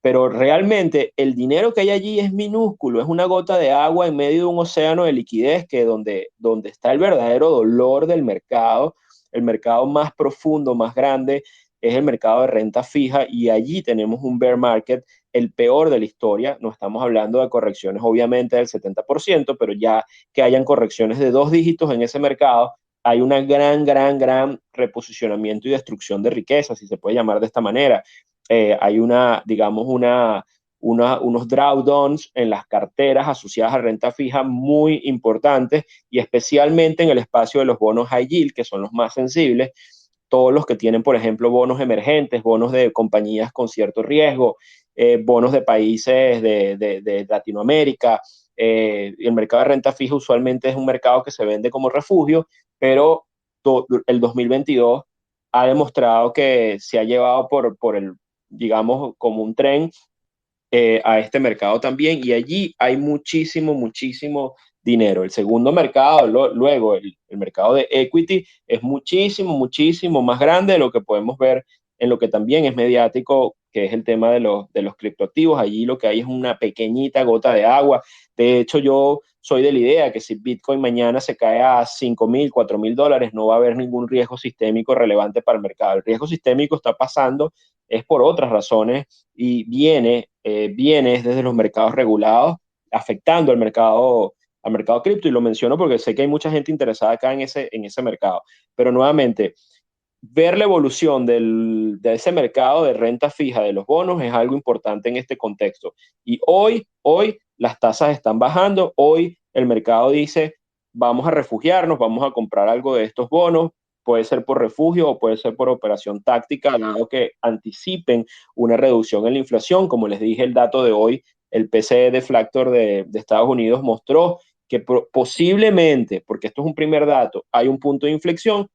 pero realmente el dinero que hay allí es minúsculo, es una gota de agua en medio de un océano de liquidez que donde está el verdadero dolor del mercado, el mercado más profundo, más grande, es el mercado de renta fija y allí tenemos un bear market, el peor de la historia. No estamos hablando de correcciones obviamente del 70%, pero ya que hayan correcciones de 2 dígitos en ese mercado, hay una gran reposicionamiento y destrucción de riqueza, si se puede llamar de esta manera. Hay digamos, unos drawdowns en las carteras asociadas a renta fija muy importantes y especialmente en el espacio de los bonos high yield, que son los más sensibles, todos los que tienen, por ejemplo, bonos emergentes, bonos de compañías con cierto riesgo, bonos de países de Latinoamérica. El mercado de renta fija usualmente es un mercado que se vende como refugio, pero el 2022 ha demostrado que se ha llevado digamos, como un tren a este mercado también y allí hay muchísimo dinero. El segundo mercado, luego el mercado de equity es muchísimo más grande de lo que podemos ver en lo que también es mediático, que es el tema de los criptoactivos. Allí lo que hay es una pequeñita gota de agua. De hecho, yo soy de la idea que si Bitcoin mañana se cae a 5.000, $4.000, no va a haber ningún riesgo sistémico relevante para el mercado. El riesgo sistémico está pasando es por otras razones y viene desde los mercados regulados afectando al mercado cripto, y lo menciono porque sé que hay mucha gente interesada acá en ese mercado. Pero nuevamente, ver la evolución de ese mercado de renta fija de los bonos es algo importante en este contexto. Y hoy las tasas están bajando, hoy el mercado dice, vamos a refugiarnos, vamos a comprar algo de estos bonos, puede ser por refugio o puede ser por operación táctica, dado que anticipen una reducción en la inflación. Como les dije, el dato de hoy, el PCE Deflactor de Estados Unidos mostró que posiblemente, porque esto es un primer dato, hay un punto de inflexión.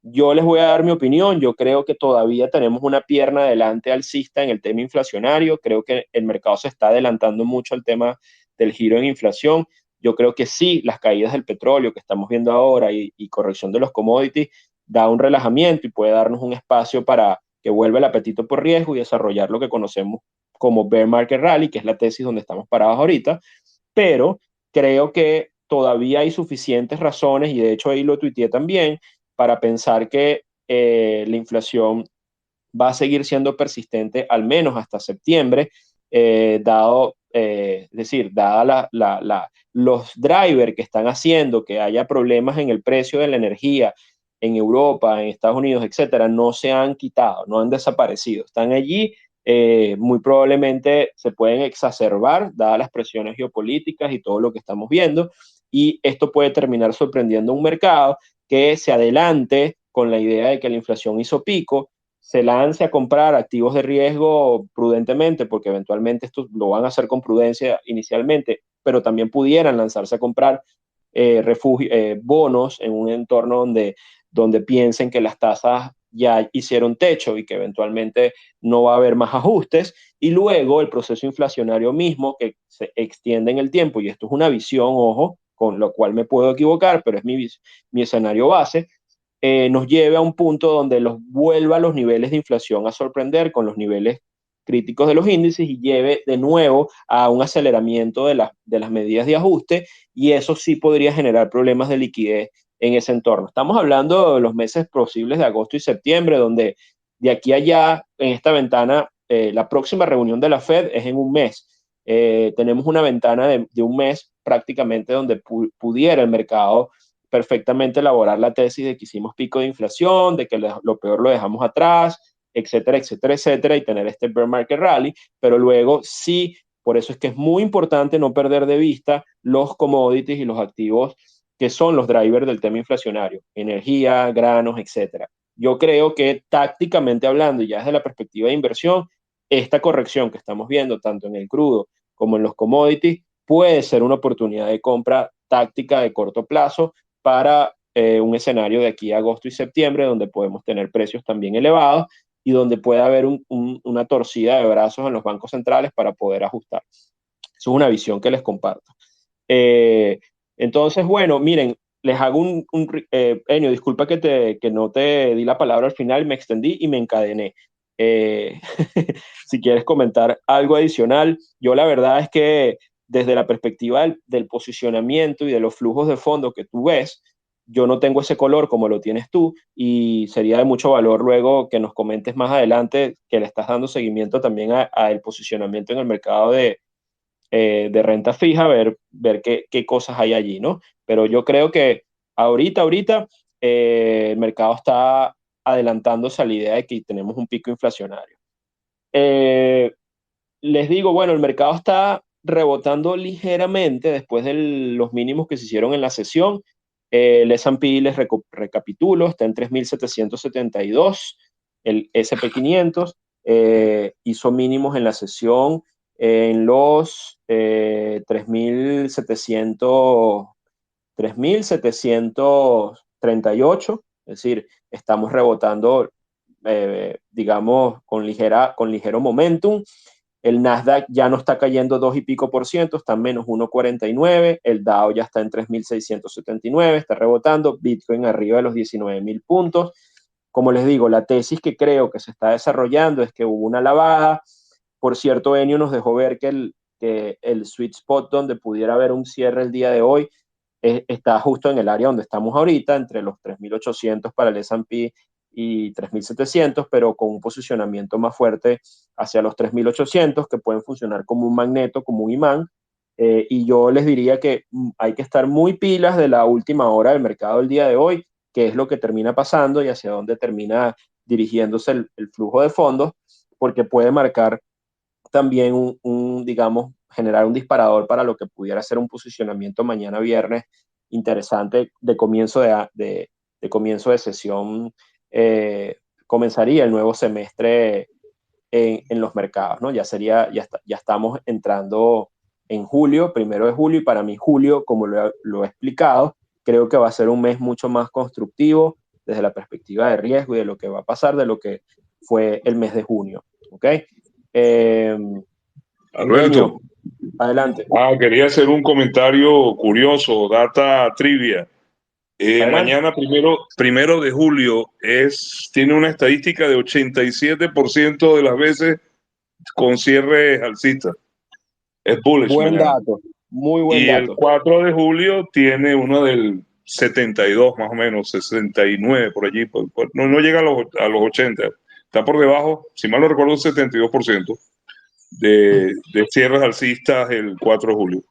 Yo les voy a dar mi opinión. Yo creo que todavía tenemos una pierna adelante alcista en el tema inflacionario. Creo que el mercado se está adelantando mucho al tema del giro en inflación. Yo creo que sí, las caídas del petróleo que estamos viendo ahora y corrección de los commodities da un relajamiento y puede darnos un espacio para que vuelva el apetito por riesgo y desarrollar lo que conocemos como bear market rally, que es la tesis donde estamos parados ahorita. Pero creo que todavía hay suficientes razones, y de hecho ahí lo tuiteé también, para pensar que la inflación va a seguir siendo persistente al menos hasta septiembre, es decir, dada los drivers que están haciendo que haya problemas en el precio de la energía en Europa, en Estados Unidos, etcétera, no se han quitado, no han desaparecido, están allí. Muy probablemente se pueden exacerbar dadas las presiones geopolíticas y todo lo que estamos viendo, y esto puede terminar sorprendiendo a un mercado que se adelante con la idea de que la inflación hizo pico, se lance a comprar activos de riesgo prudentemente, porque eventualmente esto lo van a hacer con prudencia inicialmente, pero también pudieran lanzarse a comprar bonos en un entorno donde piensen que las tasas ya hicieron techo y que eventualmente no va a haber más ajustes, y luego el proceso inflacionario mismo que se extiende en el tiempo, y esto es una visión, ojo, con lo cual me puedo equivocar, pero es mi escenario base, nos lleve a un punto donde los vuelva a los niveles de inflación a sorprender con los niveles críticos de los índices y lleve de nuevo a un aceleramiento de las medidas de ajuste, y eso sí podría generar problemas de liquidez en ese entorno. Estamos hablando de los meses posibles de agosto y septiembre, donde de aquí a allá, en esta ventana, la próxima reunión de la Fed es en un mes. Tenemos una ventana de un mes prácticamente donde pudiera el mercado perfectamente elaborar la tesis de que hicimos pico de inflación, de que lo peor lo dejamos atrás, etcétera, etcétera, etcétera, y tener este bear market rally. Pero luego sí, por eso es que es muy importante no perder de vista los commodities y los activos que son los drivers del tema inflacionario, energía, granos, etcétera. Yo creo que tácticamente hablando, y ya desde la perspectiva de inversión, esta corrección que estamos viendo tanto en el crudo como en los commodities puede ser una oportunidad de compra táctica de corto plazo para un escenario de aquí a agosto y septiembre, donde podemos tener precios también elevados y donde puede haber una torcida de brazos en los bancos centrales para poder ajustar. Eso es una visión que les comparto. Eh, entonces, bueno, miren, les hago Enio, disculpa que no te di la palabra al final, me extendí y me encadené. Eh, si quieres comentar algo adicional, yo la verdad es que desde la perspectiva del posicionamiento y de los flujos de fondo que tú ves, yo no tengo ese color como lo tienes tú, y sería de mucho valor luego que nos comentes más adelante que le estás dando seguimiento también a el posicionamiento en el mercado de renta fija, ver qué cosas hay allí, ¿no? Pero yo creo que ahorita el mercado está adelantándose a la idea de que tenemos un pico inflacionario. Eh, Les digo, bueno, el mercado está rebotando ligeramente después de los mínimos que se hicieron en la sesión. El S&P, les recapitulo, está en 3.772. El S&P 500 hizo mínimos en la sesión en los 3.738. Es decir, estamos rebotando, digamos, con ligero momentum. El Nasdaq ya no está cayendo 2 y pico por ciento, está en menos 1,49. El Dow ya está en 3.679, está rebotando. Bitcoin arriba de los 19.000 puntos. Como les digo, la tesis que creo que se está desarrollando es que hubo una lavada. Por cierto, Enio nos dejó ver que el sweet spot donde pudiera haber un cierre el día de hoy está justo en el área donde estamos ahorita, entre los 3.800 para el S&P y 3.700, pero con un posicionamiento más fuerte hacia los 3.800, que pueden funcionar como un magneto, como un imán, Y yo les diría que hay que estar muy pilas de la última hora del mercado el día de hoy, qué es lo que termina pasando y hacia dónde termina dirigiéndose el flujo de fondos, porque puede marcar también digamos, generar un disparador para lo que pudiera ser un posicionamiento mañana viernes interesante de comienzo de comienzo de sesión. Comenzaría el nuevo semestre en los mercados, ¿no? Ya estamos entrando en julio, 1 de julio, y para mí julio, como lo he explicado, creo que va a ser un mes mucho más constructivo desde la perspectiva de riesgo y de lo que va a pasar, de lo que fue el mes de junio, ¿ok? Eh, Alberto, Genio, adelante. quería hacer un comentario curioso, data trivia. Adelante. Mañana, primero de julio, tiene una estadística de 87% de las veces con cierre alcista. Es bullish Buen mañana. dato, muy buen Y el dato. 4 de julio tiene uno del 72, más o menos, 69 por allí. No llega a los 80. Está por debajo, si mal no recuerdo, un 72% de cierres alcistas el 4 de julio. O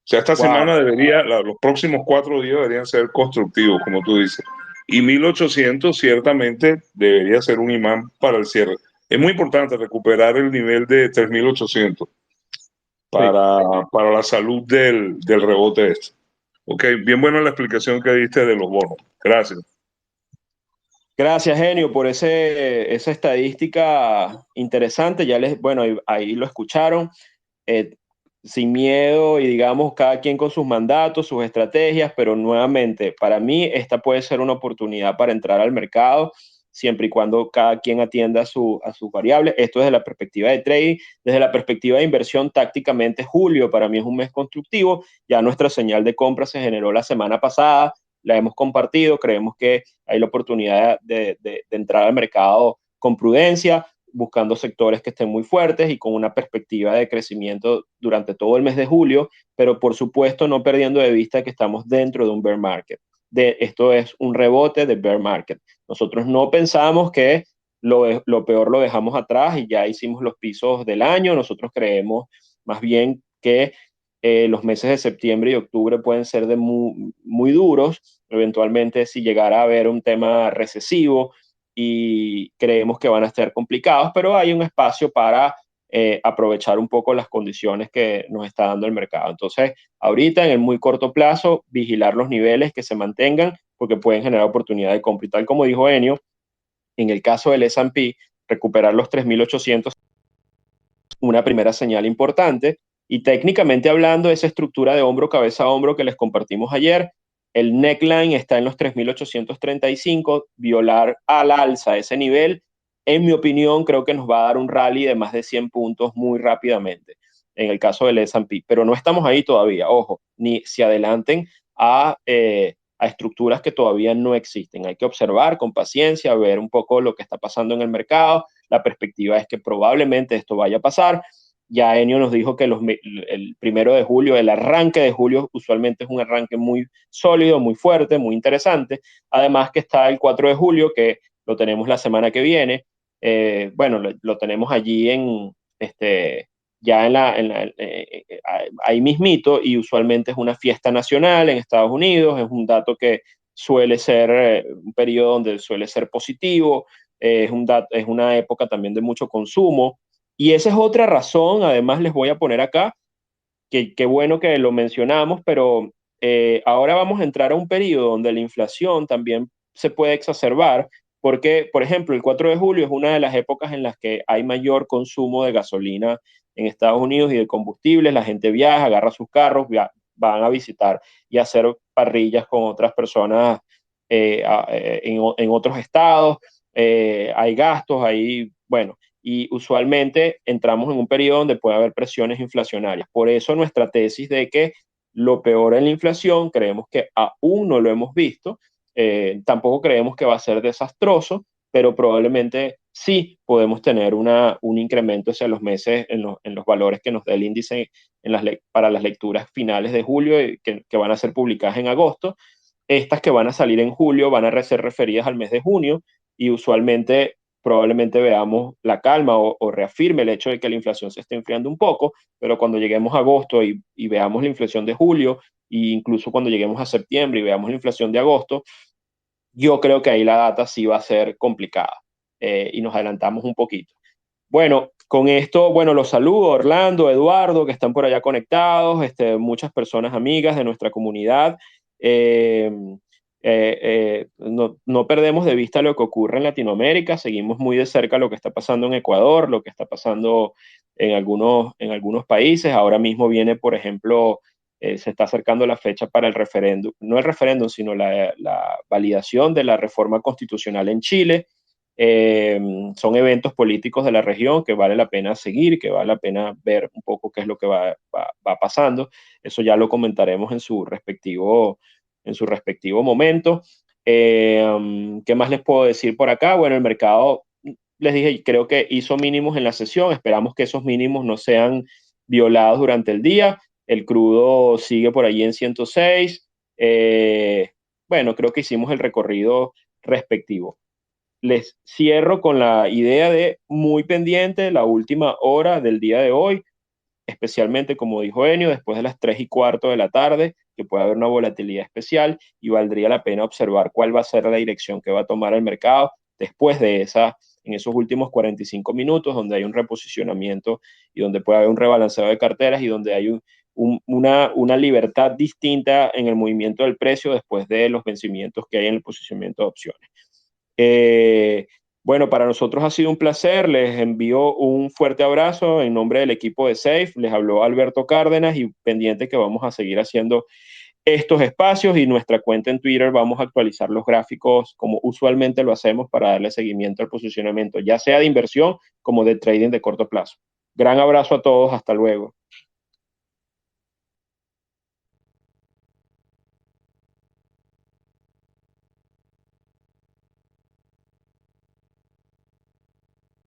sea, esta Wow. semana los próximos 4 días deberían ser constructivos, como tú dices. Y 1800 ciertamente debería ser un imán para el cierre. Es muy importante recuperar el nivel de 3800 Sí. para la salud del rebote este. Ok, bien buena la explicación que diste de los bonos. Gracias. Gracias, Genio, por esa estadística interesante. Bueno, ahí lo escucharon. Eh, Sin miedo y digamos, cada quien con sus mandatos, sus estrategias, pero nuevamente, para mí esta puede ser una oportunidad para entrar al mercado, siempre y cuando cada quien atienda a sus variables. Esto desde la perspectiva de trading, desde la perspectiva de inversión tácticamente, julio para mí es un mes constructivo. Ya nuestra señal de compra se generó la semana pasada, la hemos compartido, creemos que hay la oportunidad de entrar al mercado con prudencia, buscando sectores que estén muy fuertes y con una perspectiva de crecimiento durante todo el mes de julio, pero por supuesto no perdiendo de vista que estamos dentro de un bear market. Esto es un rebote de bear market. Nosotros no pensamos que lo peor lo dejamos atrás y ya hicimos los pisos del año. Nosotros creemos más bien que los meses de septiembre y octubre pueden ser muy, muy duros, eventualmente si llegara a haber un tema recesivo, y creemos que van a estar complicados, pero hay un espacio para aprovechar un poco las condiciones que nos está dando el mercado. Entonces, ahorita en el muy corto plazo, vigilar los niveles que se mantengan porque pueden generar oportunidad de compra. Y tal como dijo Enio, en el caso del S&P, recuperar los 3.800, una primera señal importante. Y técnicamente hablando, esa estructura de hombro, cabeza a hombro que les compartimos ayer, el neckline está en los 3.835, violar al alza ese nivel, en mi opinión, creo que nos va a dar un rally de más de 100 puntos muy rápidamente, en el caso del S&P, pero no estamos ahí todavía, ojo, ni se adelanten a estructuras que todavía no existen. Hay que observar con paciencia, ver un poco lo que está pasando en el mercado. La perspectiva es que probablemente esto vaya a pasar. Ya Enio nos dijo que el 1 de julio, el arranque de julio, usualmente es un arranque muy sólido, muy fuerte, muy interesante. Además que está el 4 de julio, que lo tenemos la semana que viene. Bueno, lo tenemos allí ya ahí mismito, y usualmente es una fiesta nacional en Estados Unidos. Es un dato que suele ser un periodo donde suele ser positivo. Es una época también de mucho consumo. Y esa es otra razón, además les voy a poner acá, que bueno que lo mencionamos, pero ahora vamos a entrar a un periodo donde la inflación también se puede exacerbar, porque, por ejemplo, el 4 de julio es una de las épocas en las que hay mayor consumo de gasolina en Estados Unidos y de combustibles. La gente viaja, agarra sus carros, van a visitar y a hacer parrillas con otras personas en otros estados. Hay gastos, bueno, y usualmente entramos en un periodo donde puede haber presiones inflacionarias. Por eso nuestra tesis de que lo peor en la inflación, creemos que aún no lo hemos visto. Tampoco creemos que va a ser desastroso, pero probablemente sí podemos tener un incremento hacia los meses en los valores que nos da el índice para las lecturas finales de julio, que van a ser publicadas en agosto. Estas que van a salir en julio van a ser referidas al mes de junio, y usualmente probablemente veamos la calma o reafirme el hecho de que la inflación se esté enfriando un poco, pero cuando lleguemos a agosto y veamos la inflación de julio, e incluso cuando lleguemos a septiembre y veamos la inflación de agosto, yo creo que ahí la data sí va a ser complicada, y nos adelantamos un poquito. Bueno, con esto, bueno, los saludo, Orlando, Eduardo, que están por allá conectados, muchas personas amigas de nuestra comunidad. Eh, no perdemos de vista lo que ocurre en Latinoamérica, seguimos muy de cerca lo que está pasando en Ecuador, lo que está pasando en algunos países. Ahora mismo viene, por ejemplo, se está acercando la fecha para el referéndum, no el referéndum, sino la validación de la reforma constitucional en Chile. Eh, Son eventos políticos de la región que vale la pena seguir, que vale la pena ver un poco qué es lo que va pasando. Eso ya lo comentaremos en su respectivo momento. ¿Qué más les puedo decir por acá? Bueno, el mercado, les dije, creo que hizo mínimos en la sesión. Esperamos que esos mínimos no sean violados durante el día. El crudo sigue por allí en 106. Bueno, creo que hicimos el recorrido respectivo. Les cierro con la idea de muy pendiente la última hora del día de hoy, especialmente como dijo Enio, después de las 3:15 de la tarde, que puede haber una volatilidad especial y valdría la pena observar cuál va a ser la dirección que va a tomar el mercado después de en esos últimos 45 minutos, donde hay un reposicionamiento y donde puede haber un rebalanceo de carteras y donde hay una libertad distinta en el movimiento del precio después de los vencimientos que hay en el posicionamiento de opciones. Eh, bueno, para nosotros ha sido un placer. Les envío un fuerte abrazo en nombre del equipo de Safe. Les habló Alberto Cárdenas y pendiente que vamos a seguir haciendo estos espacios y nuestra cuenta en Twitter vamos a actualizar los gráficos como usualmente lo hacemos para darle seguimiento al posicionamiento, ya sea de inversión como de trading de corto plazo. Gran abrazo a todos. Hasta luego.